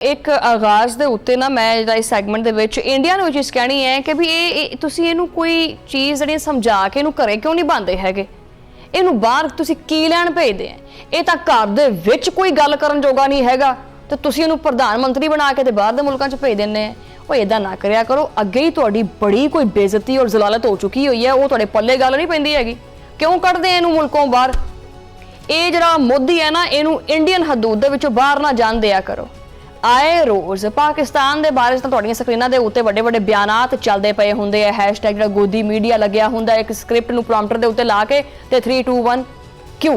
एक आगाज़ ਦੇ ਉੱਤੇ ਨਾ ਮੈਂ ਜਿਹੜਾ ਇਸ ਸੈਗਮੈਂਟ ਦੇ ਵਿੱਚ ਇੰਡੀਆ ਨੂੰ ਚੀਜ਼ ਕਹਿਣੀ ਹੈ ਕਿ ਵੀ ਇਹ ਤੁਸੀਂ ਇਹਨੂੰ ਕੋਈ ਚੀਜ਼ ਜਿਹੜੀ ਸਮਝਾ ਕੇ ਇਹਨੂੰ ਘਰੇ ਕਿਉਂ ਨਹੀਂ ਬੰਦੇ ਹੈਗੇ, ਇਹਨੂੰ ਬਾਹਰ ਤੁਸੀਂ ਕੀ ਲੈਣ ਭੇਜਦੇ ਆ। ਇਹ ਤਾਂ ਘਰ ਦੇ ਵਿੱਚ ਕੋਈ ਗੱਲ ਕਰਨ ਜੋਗਾ ਨਹੀਂ ਹੈਗਾ ਤੇ ਤੁਸੀਂ ਇਹਨੂੰ ਪ੍ਰਧਾਨ ਮੰਤਰੀ ਬਣਾ ਕੇ ਤੇ ਬਾਹਰ ਦੇ ਮੁਲਕਾਂ 'ਚ ਭੇਜ ਦਿੰਦੇ ਆ। ਉਹ ਇਦਾਂ ਨਾ ਕਰਿਆ ਕਰੋ, ਅੱਗੇ ਹੀ ਤੁਹਾਡੀ ਬੜੀ ਕੋਈ ਬੇਇੱਜ਼ਤੀ ਔਰ ਜ਼ਲਾਲਤ ਹੋ ਚੁੱਕੀ ਹੋਈ ਹੈ, ਉਹ ਤੁਹਾਡੇ ਪੱਲੇ ਗੱਲ ਨਹੀਂ ਪੈਂਦੀ ਹੈਗੀ। ਕਿਉਂ ਕੱਢਦੇ ਇਹਨੂੰ ਮੁਲਕੋਂ ਬਾਹਰ? ਇਹ ਜਿਹੜਾ ਮੋਦੀ ਹੈ ਨਾ, ਇਹਨੂੰ ਇੰਡੀਅਨ ਹਦੂਦ ਦੇ ਵਿੱਚੋਂ ਬਾਹਰ ਨਾ ਜਾਣ ਦਿਆ ਕਰੋ। ਆਏ ਰੋਜ਼ ਪਾਕਿਸਤਾਨ ਦੇ ਬਾਰੇ ਤਾਂ ਤੁਹਾਡੀਆਂ ਸਕਰੀਨਾਂ ਦੇ ਉੱਤੇ ਵੱਡੇ ਵੱਡੇ ਬਿਆਨਾਤ ਚੱਲਦੇ ਪਏ ਹੁੰਦੇ ਆ। ਹੈਸ਼ਟੈਗ ਜਿਹੜਾ ਗੋਦੀ ਮੀਡੀਆ ਲੱਗਿਆ ਹੁੰਦਾ, ਇੱਕ ਸਕ੍ਰਿਪਟ ਨੂੰ ਪ੍ਰੋਂਪਟਰ ਦੇ ਉੱਤੇ ਲਾ ਕੇ ਤੇ 3 2 1 क्यों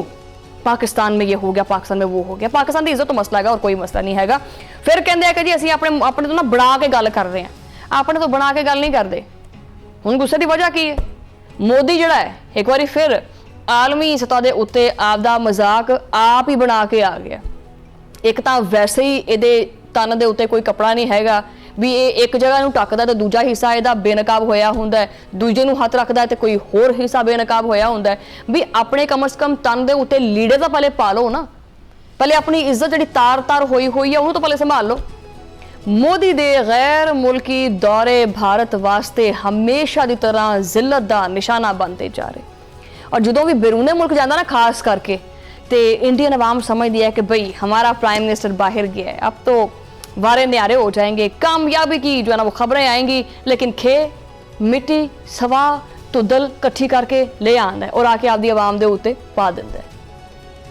पाकिस्तान में ये हो गया, पाकिस्तान में वो हो गया। पाकिस्तान की इज्जत तो मसला है और कोई मसला नहीं हैगा। फिर कहते हैं कि जी असं अपने तो ना बना के गल कर रहे हैं, अपने तो बना के गल नहीं करते। हुण गुस्से की वजह की है? मोदी जिहड़ा है एक बार फिर आलमी सतह के उत्ते आपदा मजाक आप ही बना के आ गया। एक तो वैसे ही ये तन के उत्ते कोई कपड़ा नहीं हैगा भी ये एक जगह नूं ढकदा ते दूजा हिस्सा इहदा बेनकाब होया हुंदा है, दूजे नूं हथ रखदा ते कोई होर हिस्सा बेनकाब होया हुंदा है। भी अपने कम से कम तन दे उत्ते लीड़े तो पहले पा लो ना, पहले अपनी इज्जत जिहड़ी तार तार होई है उहनूं तो पहले संभाल लो। मोदी दे गैर मुल्की दौरे भारत वास्ते हमेशा की तरह जिल्लत दा निशाना बनते जा रहे। और जदों भी बैरूने मुल्क जाता ना, खास करके तो इंडियन अवाम समझती है कि भाई हमारा प्राइम मिनिस्टर बाहर गया है, अब तो वारे न्यारे हो जाएंगे, कामयाबी की जो है ना वो खबरें आएंगी, लेकिन खे मिट्टी सवा तो दल कट्ठी करके ले आंदा है और आके आपदी आवाम दे उत्ते पा दिंदा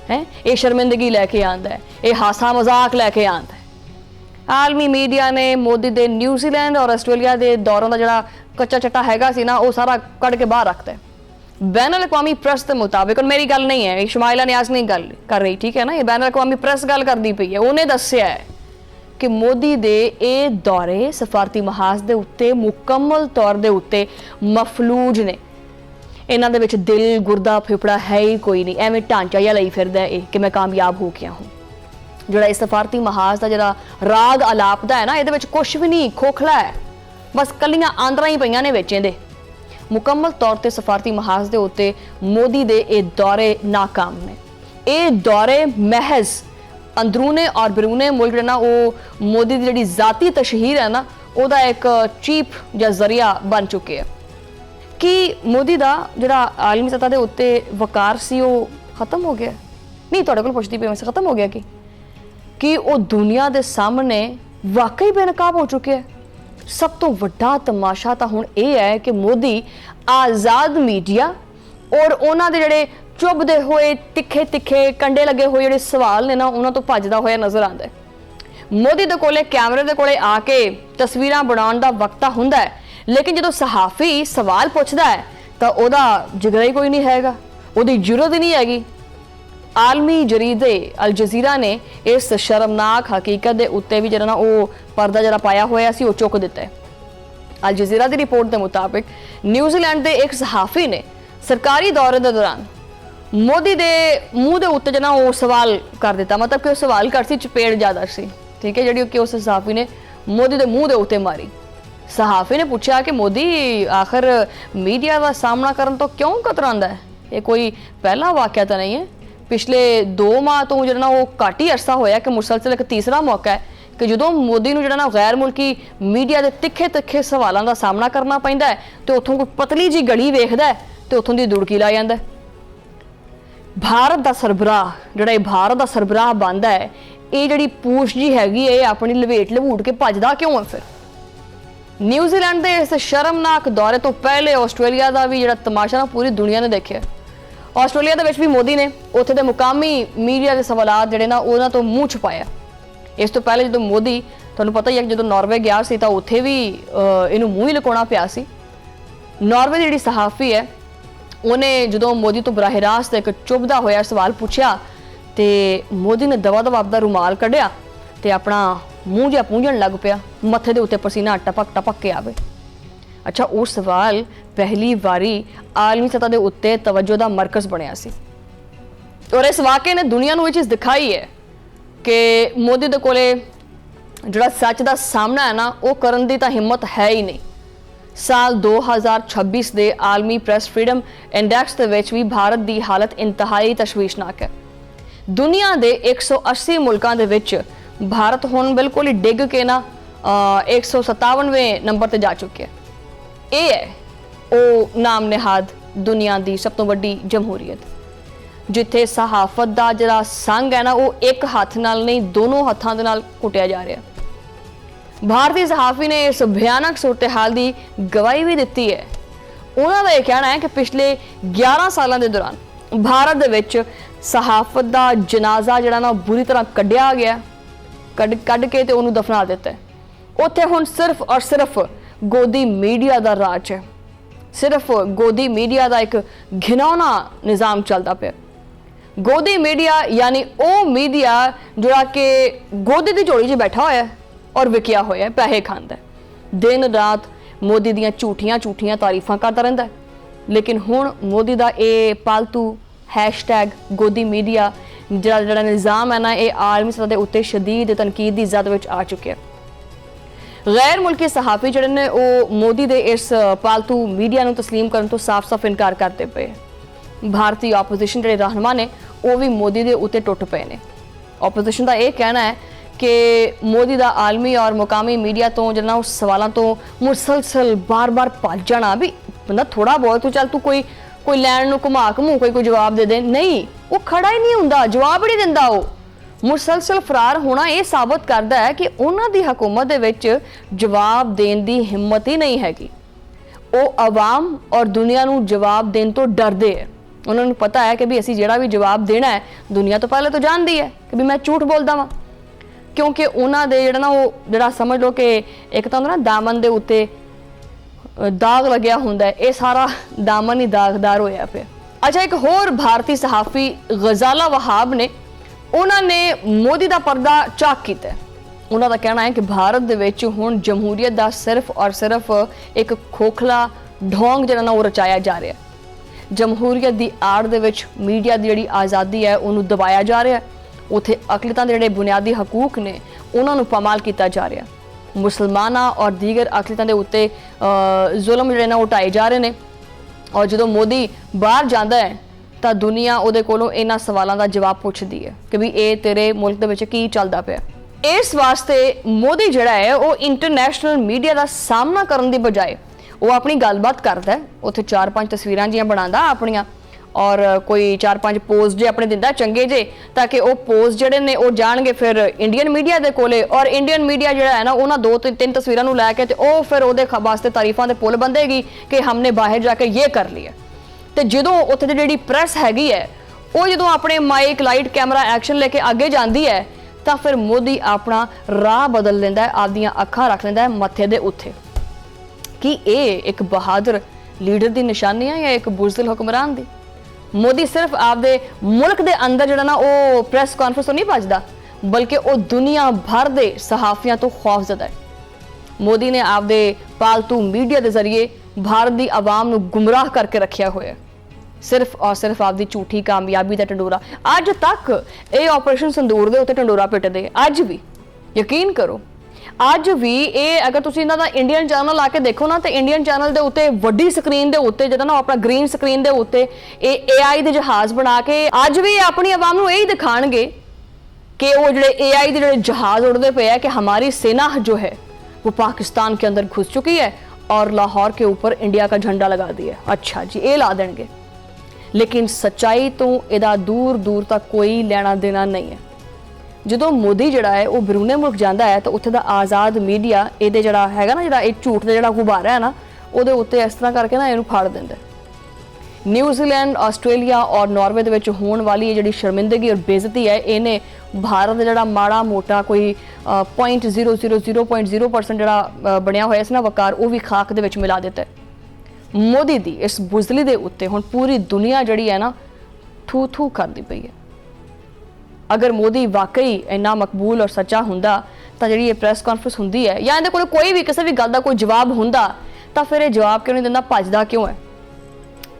है। ये शर्मिंदगी लैके आंदा है, ये हासा मजाक लैके आंदा है। आलमी मीडिया ने मोदी दे न्यूजीलैंड और आस्ट्रेलिया के दौरों का जोड़ा कच्चा चट्टा हैगा सी ना, वो सारा कढ़ के बाहर रखता है। बैन अल-अक़वामी प्रेस के मुताबिक, और मेरी गल नहीं है, शमाइला न्याज़ नहीं गल कर रही, ठीक है ना, ये बैन अल-अक़वामी प्रेस गल करती पई है। उन्हें दस्सिया है कि मोदी दे ये दौरे सफारती महाज दे उत्ते मुकम्मल तौर दे उत्ते मफलूज ने। इन्हां दे विच दिल गुरदा फेफड़ा है ही कोई नहीं, एवें ढांचा या लई फिरदा है कि मैं कामयाब हो गया हूँ। जिहड़ा इस सफारती महाज का जिहड़ा राग अलापदा है ना, इहदे विच कुछ भी नहीं, खोखला है, बस कलियां आंदरां ही पईयां ने विच इहदे। मुकम्मल तौर ते सफारती महाज दे उत्ते मोदी दे ये दौरे नाकाम ने। ये दौरे महज अंदरूने और बैरूने मुल्क जो ना वो मोदी की जी जाती तशहीर है ना, वह एक चीप या जरिया बन चुके हैं। कि मोदी का जोड़ा आलमी सतह के उत्ते वकार सी वो खत्म हो गया? नहीं, तुहाडे कोल पुछदी पई मैं, खत्म हो गया कि वो दुनिया के सामने वाकई बेनकाब हो चुके हैं। सब तो वड्डा तमाशा तो हुण ये है कि मोदी आज़ाद मीडिया और उन्हां दे जिहड़े चुभते हुए तिखे तिखे कंडे लगे हुए जो सवाल ने ना, उन्होंने तो भजदा होया नजर आता है। मोदी दे कोले कैमरे दे कोले आके तस्वीरां बनाउण दा वक्त हुंदा है, लेकिन जो सहाफी सवाल पुछदा है तो उहदा जिगरा ही कोई नहीं हैगा, उहदी जरूरत ही नहीं हैगी। आलमी जरीदे अल जजीरा ने इस शर्मनाक हकीकत के उत्ते भी जिहड़ा ना वो पर्दा जिहड़ा पाया होया सी वो चुक दिता है। अल जजीरा की रिपोर्ट के मुताबिक न्यूजीलैंड के एक सहाफी ने सरकारी दौरे के दौरान मोदी दे मूँह के उत्ते जना वो सवाल कर दिता, मतलब कि सवाल कर सी चपेड़ ज़्यादा सी, ठीक है, जी कि उस सहाफी ने मोदी के मूँह के उत्ते मारी। सहाफी ने पूछा कि मोदी आखिर मीडिया का सामना करने तो क्यों कतरांदा है? ये कोई पहला वाक़या तो नहीं है, पिछले 2 माह तो जो ना वो घट ही अरसा होया कि मुसलसल एक तीसरा मौका है कि जो मोदी नूं जो ना गैर मुल्की मीडिया के तिखे तिखे सवालों का सामना करना पैंदा है तो उत्थों कोई पतली जी गली वेखदा है तो उत्थों की दुड़की ला जांदा है। भारत का सरबराह जिहड़ा भारत का सरबराह बनता है, ये जिहड़ी पूछ जी हैगी है अपनी लवेट लवूट के भजदा क्यों है? फिर न्यूजीलैंड के इस शर्मनाक दौरे तो पहले आस्ट्रेलिया का भी जिहड़ा तमाशा ना पूरी दुनिया ने देखा। आस्ट्रेलिया के भी मोदी ने उत्थे दे मुकामी मीडिया के सवालात जिहड़े ना उन्हां तो मूँह छुपाया। इस तो पहले जो मोदी, तुहानूं पता ही है, जो नॉर्वे गया सी तां उत्थे भी इहनूं मूँह ही लुकाउणा पिया सी। नॉर्वे की जिहड़ी सहाफी है उन्हें जो मोदी तो बराह रास्त एक चुभदा होया सवाल पूछा तो मोदी ने दवा दवा आपका रुमाल कढ़िया तो अपना मूँह जिहा पूंझण लग पिया, मत्थे दे उत्ते पसीना टपक टपक के आवे। अच्छा, वो सवाल पहली बारी आलमी सतह के उत्ते तवज्जो का मरकज़ बनिया सी और इस वाक़े ने दुनिया को ये चीज़ दिखाई है कि मोदी दे कोले जिहड़ा सच का सामना है ना वो करन दी तां हिम्मत है ही नहीं। साल 2026 के आलमी प्रेस फ्रीडम इंडैक्स के विच भी भारत की हालत इंतहाई तशवीशनाक है। दुनिया के 180 मुल्कां दे विच भारत हुण बिल्कुल ही डिग के ना 157वें नंबर ते जा चुके। ये है ਉਹ ਨਾਮ ਨਿਹਾਦ ਦੁਨੀਆ ਦੀ ਸਭ ਤੋਂ ਵੱਡੀ ਜਮਹੂਰੀਅਤ, ਜਿੱਥੇ ਸਹਾਫਤ ਦਾ ਜਿਹੜਾ ਸੰਗ ਹੈ ਨਾ ਉਹ ਇੱਕ ਹੱਥ ਨਾਲ ਨਹੀਂ ਦੋਨੋਂ ਹੱਥਾਂ ਦੇ ਨਾਲ ਕੁੱਟਿਆ ਜਾ ਰਿਹਾ। ਭਾਰਤੀ ਸਹਾਫੀ ਨੇ ਇਸ ਭਿਆਨਕ ਸੂਰਤ-ਹਾਲ ਦੀ ਗਵਾਹੀ ਵੀ ਦਿੱਤੀ ਹੈ। ਉਹਨਾਂ ਦਾ ਇਹ ਕਹਿਣਾ ਹੈ ਕਿ ਪਿਛਲੇ 11 ਸਾਲਾਂ ਦੇ ਦੌਰਾਨ ਭਾਰਤ ਦੇ ਵਿੱਚ ਸਹਾਫਤ ਦਾ ਜਨਾਜ਼ਾ ਜਿਹੜਾ ਨਾ ਬੁਰੀ ਤਰ੍ਹਾਂ ਕੱਢਿਆ ਗਿਆ, ਕੱਢ ਕੇ ਤੇ ਉਹਨੂੰ ਦਫਨਾ ਦਿੱਤਾ। ਉੱਥੇ ਹੁਣ ਸਿਰਫ ਔਰ ਸਿਰਫ ਗੋਦੀ ਮੀਡੀਆ ਦਾ ਰਾਜ ਹੈ। सिर्फ गोदी मीडिया का एक घिनौना निज़ाम चलता पे। गोदी मीडिया यानी वो मीडिया जोड़ा कि गोदी की झोली 'च बैठा होया और विकिया होया पैसे खांदा है, दिन रात मोदी दियां झूठियां तारीफां करता रहिंदा है। लेकिन हुण मोदी का ये पालतू हैशटैग गोदी मीडिया जिहड़ा निज़ाम है ना ये आलमी सतह के उत्ते शदीद तनकीद की ज़द विच आ चुके। गैर मुल्की सहाफ़ी जिहड़े ने वो मोदी दे इस पालतू मीडिया नूं तस्लीम करन तो साफ इनकार करते पे। भारतीय ओपोजिशन जिहड़े रहनुमा ने वो भी मोदी दे उत्ते टुट पे ने। ओपोजिशन का यह कहना है कि मोदी का आलमी और मुकामी मीडिया तो जिहड़ा उस सवालों तो मुसलसल बार बार भज जाना भी बंदा थोड़ा बहुत तो चल तू कोई लैन नूं घुमा घमू कोई जवाब दे दे, नहीं वो खड़ा ही नहीं हुंदा, जवाब ही नहीं दिंदा। वो मुसलसल फरार होना यह साबित करता है कि उन्हां दी हुकूमत दे विच जवाब देने की हिम्मत ही नहीं हैगी। वो आवाम और दुनिया नूं जवाब देने तो डरदे है। उन्होंने पता है कि भी असीं जिहड़ा भी जवाब देना है दुनिया तो पहले तो जानती है कि भी मैं झूठ बोलदा वां, क्योंकि उन्हां दे जिहड़ा ना वो जिहड़ा समझ लो कि एक तो ना दामन दे उत्ते दाग लग्या हुंदा है, ये सारा दामन ही दागदार होया पिया। अच्छा, एक होर भारतीय सहाफ़ी गजाला वहाब ने उन्होंने मोदी का पर्दा झाक किया। उन्होंने कहना है कि भारत दे विच हुण जमहूरीयत का सिर्फ और सिर्फ एक खोखला ढोंग जिहड़ा ना वो रचाया जा रहा है। जमहूरीयत की आड़ दे विच मीडिया की जिहड़ी आज़ादी है उन्होंने दबाया जा रहा है। उत्थे अकलियतां दे जिहड़े बुनियादी हकूक ने उन्होंने पामाल किया जा रहा है। मुसलमानां और दीगर अकलियतां दे उत्ते जुल्म जिहड़े ना उठाए जा रहे हैं। और जो मोदी बाहर जाता है तो दुनिया उहदे कोलों इन्हां सवालों का जवाब पुछदी है कि भी ये तेरे मुल्क दे विच की चलदा पिया। इस वास्ते मोदी जिहड़ा है वो इंटरनेशनल मीडिया का सामना करने की बजाय वो अपनी गलबात करता है, उत्थे 4-5 तस्वीरां जियां बनांदा अपनियां और कोई 4-5 पोज जे अपने दिंदा चंगे जे, ताकि वो पोज जिहड़े ने वो जाणगे फिर इंडियन मीडिया दे कोले और इंडियन मीडिया जिहड़ा है ना उन्हां 2-3 तस्वीरां नूं लैके ते वो फिर उहदे वास्ते तारीफां दे पुल बंदेगी कि हमने बाहर जाके ये कर लिया। तो जो उत्थे दी जिहड़ी प्रैस हैगी है वो जो अपने माइक लाइट कैमरा एक्शन लेके आगे जाती है तो फिर मोदी अपना राह बदल लेंदा है, आपदियां अखां रख लेंदा है मत्थे दे उत्थे। कि ये एक बहादुर लीडर की निशानी है या एक बुज़दिल हुक्मरान दी? मोदी सिर्फ आपदे मुल्क दे अंदर जिहड़ा ना वो प्रैस कॉन्फ्रेंस तो नहीं भजदा, बल्कि वो दुनिया भर दे सहाफियां तो खौफजदा है। मोदी ने आपदे पालतू मीडिया के जरिए भारत की आवाम नूं गुमराह करके रखा होया, सिर्फ और सिर्फ आपकी झूठी कामयाबी का ढंडोरा। अज तक ये ऑपरेशन संदूर के उत्ते ढंडोरा पिटदे, अज भी यकीन करो अज भी ये अगर तुसीं इन्हां दा इंडियन चैनल आके देखो ना तो इंडियन चैनल के उत्ते वड्डी स्क्रीन के उत्ते जिहड़ा ना अपना ग्रीन स्क्रीन के उत्ते AI दे जहाज़ बना के अज भी अपनी आवाम नूं यही दिखाणगे कि वो जिहड़े AI दे जिहड़े जहाज़ उड़दे पे है कि हमारी सेना जो है वो पाकिस्तान के अंदर घुस चुकी है और लाहौर के ऊपर इंडिया का झंडा लगा दिया। अच्छा जी, ये ला देंगे, लेकिन सच्चाई तो इहदा दूर दूर तक कोई लेना देना नहीं है। जो मोदी जिहड़ा है वो बरूने मुल्क जाता है तो उत्थे दा आज़ाद मीडिया ये जिहड़ा हैगा ना जिहड़ा ये झूठ का जिहड़ा गुब्बारा है ना उहदे उत्ते इस तरह करके ना इहनूं फाड़ दिंदा है। न्यूजीलैंड, आस्ट्रेलिया और नॉर्वे दे विच होण वाली ये जिहड़ी शर्मिंदगी और बेइज्जती है इहने भारत दा जिहड़ा माड़ा मोटा कोई 0.000% जिहड़ा बनिया होया सी ना वकार वो भी खाक दे विच मिला दिता है। मोदी दी इस बुज़दिली दे उत्ते हुण पूरी दुनिया जिहड़ी है ना थू थू करदी पई है। अगर मोदी वाकई इन्ना मकबूल और सच्चा हुंदा तो जिहड़ी ये प्रैस कॉन्फ्रेंस हुंदी है या इहदे कोल कोई भी किसी भी गल दा कोई जवाब हुंदा तो फिर ये जवाब क्यों नहीं दिंदा, भजदा क्यों है?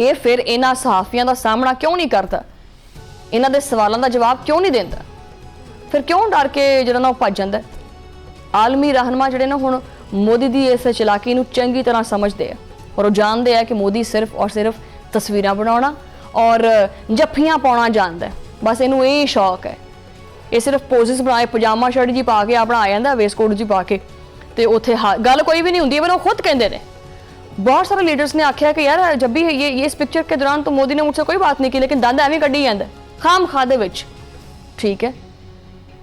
ये फिर इन्हां सहाफियां दा सामना क्यों नहीं करता, इन्हां दे सवालों का जवाब क्यों नहीं देंदा, फिर क्यों डर के जिहड़ा ना भज जांदा? आलमी रहनुमा जिहड़े ना हुण मोदी दी इस चलाकी नूं चंगी तरह समझदे हैं और वो जानते हैं कि मोदी सिर्फ और सिर्फ तस्वीरां बनाउणा और जफ्फियां पाउणा जानदा है, बस इनू यही शौक है। ਇਹ ਸਿਰਫ ਪੋਜ਼ਿਸ ਬਣਾਏ, ਪਜਾਮਾ ਸ਼ਰਟ ਜੀ ਪਾ ਕੇ ਆਪਣਾ ਆ ਜਾਂਦਾ, ਵੇਸਟ ਕੋਟ ਜੀ ਪਾ ਕੇ, ਤੇ ਉੱਥੇ ਗੱਲ ਕੋਈ भी नहीं होती है। पर वो खुद कहते हैं, बहुत सारे लीडर्स ने आख्या कि यार जब भी ये इस पिक्चर के दौरान तो मोदी ने मुझसे कोई बात नहीं की, लेकिन दंद एवं कड्ढी जाता खाम खा दे विच। ठीक है,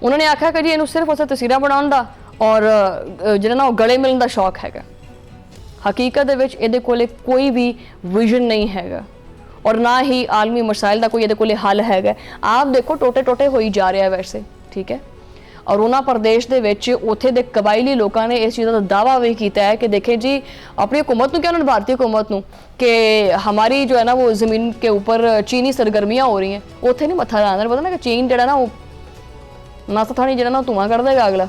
उन्होंने आख्या कि जी इन्हू सिर्फ उस तस्वीरां बनाउण दा और जिहड़ा ना गले मिलण दा शौक हैगा। हकीकत दे विच इहदे कोले कोई भी विजन नहीं हैगा और ना ही आलमी मसाइल का कोई इहदे कोले हल हैगा। आप देखो टोटे टोटे होई जा रहा है वैसे। ठीक है, अरुणा प्रदेश ਦੇ ਵਿੱਚ ਉੱਥੇ ਦੇ ਕਬਾਇਲੀ ਲੋਕਾਂ ਨੇ ਇਸ ਚੀਜ਼ ਦਾ ਦਾਵਾ ਵੀ ਕੀਤਾ है कि देखें जी अपनी हुकूमत ਨੂੰ, क्या उन्होंने भारतीय हुकूमत ਨੂੰ, कि हमारी जो है ना वो ज़मीन के ऊपर चीनी सरगर्मियां हो रही हैं। ਉੱਥੇ नहीं मत्था लाना, पता ना कि चीन ਜਿਹੜਾ ना ਉਹ ਨਸ ਥਾਣੀ ਜਿਹੜਾ ਨਾ ਧੂਆਂ ਕੱਢ ਦੇਗਾ ਅਗਲਾ।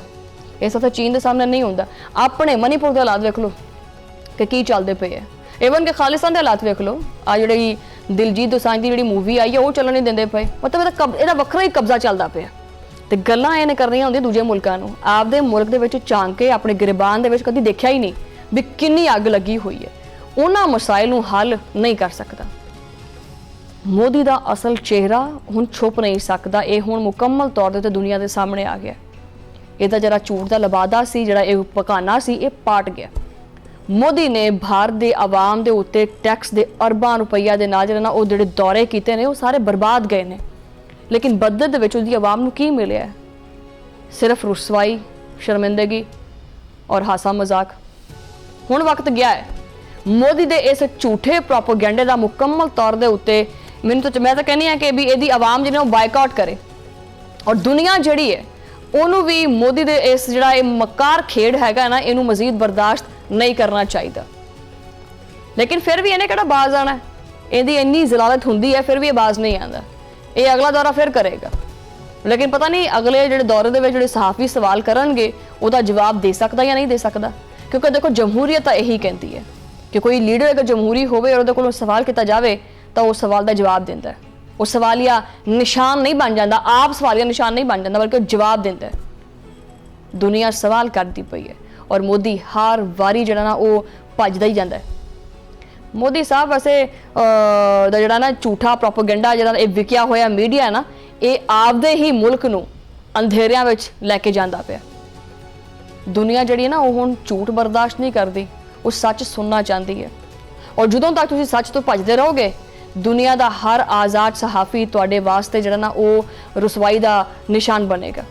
ਇਸ ਉੱਥੇ ਚੀਨ ਦੇ ਸਾਹਮਣੇ ਨਹੀਂ ਹੁੰਦਾ। ਆਪਣੇ ਮਨੀਪੁਰ ਦੇ ਹਾਲਾਤ ਵੇਖ ਲਓ ਕਿ ਕੀ ਚੱਲਦੇ ਪਏ ਹੈ। ਈਵਨ ਕਿ ਖਾਲਿਸਤਾਨ ਦੇ ਹਾਲਾਤ ਵੇਖ ਲਓ, ਆ ਜਿਹੜੀ ਦਿਲਜੀਤ ਦੋਸਾਂਝ ਦੀ ਜਿਹੜੀ ਮੂਵੀ ਆਈ ਹੈ ਉਹ ਚੱਲਣ ਨਹੀਂ ਦਿੰਦੇ ਪਏ। ਮਤਲਬ ਇਹਦਾ ਵੱਖਰਾ ਹੀ ਕਬਜ਼ਾ ਚੱਲਦਾ ਪਿਆ ਤੇ ਗੱਲਾਂ ਇਹਨੇ ਕਰਨੀਆਂ ਹੁੰਦੀਆਂ ਦੂਜੇ ਮੁਲਕਾਂ ਨੂੰ। ਆਪਦੇ ਮੁਲਕ ਦੇ ਵਿੱਚ ਝਾਂਕ ਕੇ ਆਪਣੇ ਗਿਰਬਾਨ ਦੇ ਵਿੱਚ ਕਦੀ ਦੇਖਿਆ ਹੀ ਨਹੀਂ ਵੀ ਕਿੰਨੀ ਅੱਗ ਲੱਗੀ ਹੋਈ ਹੈ। ਉਹਨਾਂ ਮਸਾਇਲ ਨੂੰ ਹੱਲ ਨਹੀਂ ਕਰ ਸਕਦਾ। ਮੋਦੀ ਦਾ ਅਸਲ ਚਿਹਰਾ ਹੁਣ ਛੁਪ ਨਹੀਂ ਸਕਦਾ। ਇਹ ਹੁਣ ਮੁਕੰਮਲ ਤੌਰ ਤੇ ਦੁਨੀਆ ਦੇ ਸਾਹਮਣੇ ਆ ਗਿਆ। ਇਹਦਾ ਜਿਹੜਾ ਝੂਠ ਦਾ ਲਬਾਦਾ ਸੀ, ਜਿਹੜਾ ਇਹ ਪਕਾਨਾ ਸੀ, ਇਹ ਪਾਟ ਗਿਆ। ਮੋਦੀ ਨੇ ਭਾਰਤ ਦੇ ਆਵਾਮ ਦੇ ਉੱਤੇ ਟੈਕਸ ਦੇ ਅਰਬਾਂ ਰੁਪਈਆ ਦੇ ਨਾਲ ਜਿਹੜਾ ਨਾ ਉਹ ਜਿਹੜੇ ਦੌਰੇ ਕੀਤੇ ਨੇ ਉਹ ਸਾਰੇ ਬਰਬਾਦ ਗਏ ਨੇ। लेकिन बदले दे विच उसदी आवाम नूं की मिलिया? सिर्फ रुसवाई, शर्मिंदगी और हासा मजाक। हुण वक्त गया है मोदी दे इस झूठे प्रोपोगेंडे दा मुकम्मल तौर दे उत्ते मैं तो कहनी है कि भी इहदी आवाम जिहड़ी बायकॉट करे और दुनिया जिहड़ी है उहनूं भी मोदी दे इस जिहड़ा ये मकार खेड हैगा ना इहनूं मजीद बर्दाश्त नहीं करना चाहिए। लेकिन फिर भी इहने किहड़ा बाज आना है? इहदी इन्नी जलालत हुंदी है फिर भी ये बाज नहीं आंदा। ये अगला दौरा फिर करेगा, लेकिन पता नहीं अगले जो दौरे दे विच जो सहाफ़ी सवाल करनगे उसका जवाब दे सकता या नहीं दे सकता। क्योंकि देखो जमहूरीयत यही कहती है कि कोई लीडर अगर जमहूरी होवे और उहदे कोलों सवाल किया जाए तो उस सवाल का जवाब देंदा है। वो सवालिया निशान नहीं बन जाता, आप सवालिया निशान नहीं बन जाता, बल्कि जवाब देंदा है। दुनिया सवाल करती पई है और मोदी हर वारी जिहड़ा ना वो भजदा ही जांदा है। मोदी साहब वैसे ਜਿਹੜਾ ਨਾ ਝੂਠਾ ਪ੍ਰੋਪਗੈਂਡਾ ਜਿਹੜਾ ਇਹ ਵਿਕਿਆ ਹੋਇਆ ਮੀਡੀਆ ਹੈ ਨਾ, ਇਹ ਆਪਦੇ ਹੀ ਮੁਲਕ ਨੂੰ ਅੰਧੇਰਿਆਂ ਵਿੱਚ ਲੈ ਕੇ ਜਾਂਦਾ ਪਿਆ। ਦੁਨੀਆ ਜਿਹੜੀ ਹੈ ਨਾ ਉਹ ਹੁਣ ਝੂਠ ਬਰਦਾਸ਼ਤ ਨਹੀਂ ਕਰਦੀ, ਉਹ ਸੱਚ ਸੁਣਨਾ ਚਾਹੁੰਦੀ ਹੈ। ਔਰ ਜਦੋਂ ਤੱਕ ਤੁਸੀਂ ਸੱਚ ਤੋਂ ਭੱਜਦੇ ਰਹੋਗੇ ਦੁਨੀਆ ਦਾ ਹਰ ਆਜ਼ਾਦ ਸਹਾਫੀ ਤੁਹਾਡੇ ਵਾਸਤੇ ਜਿਹੜਾ ਨਾ ਉਹ ਰੁਸਵਾਈ ਦਾ ਨਿਸ਼ਾਨ ਬਣੇਗਾ।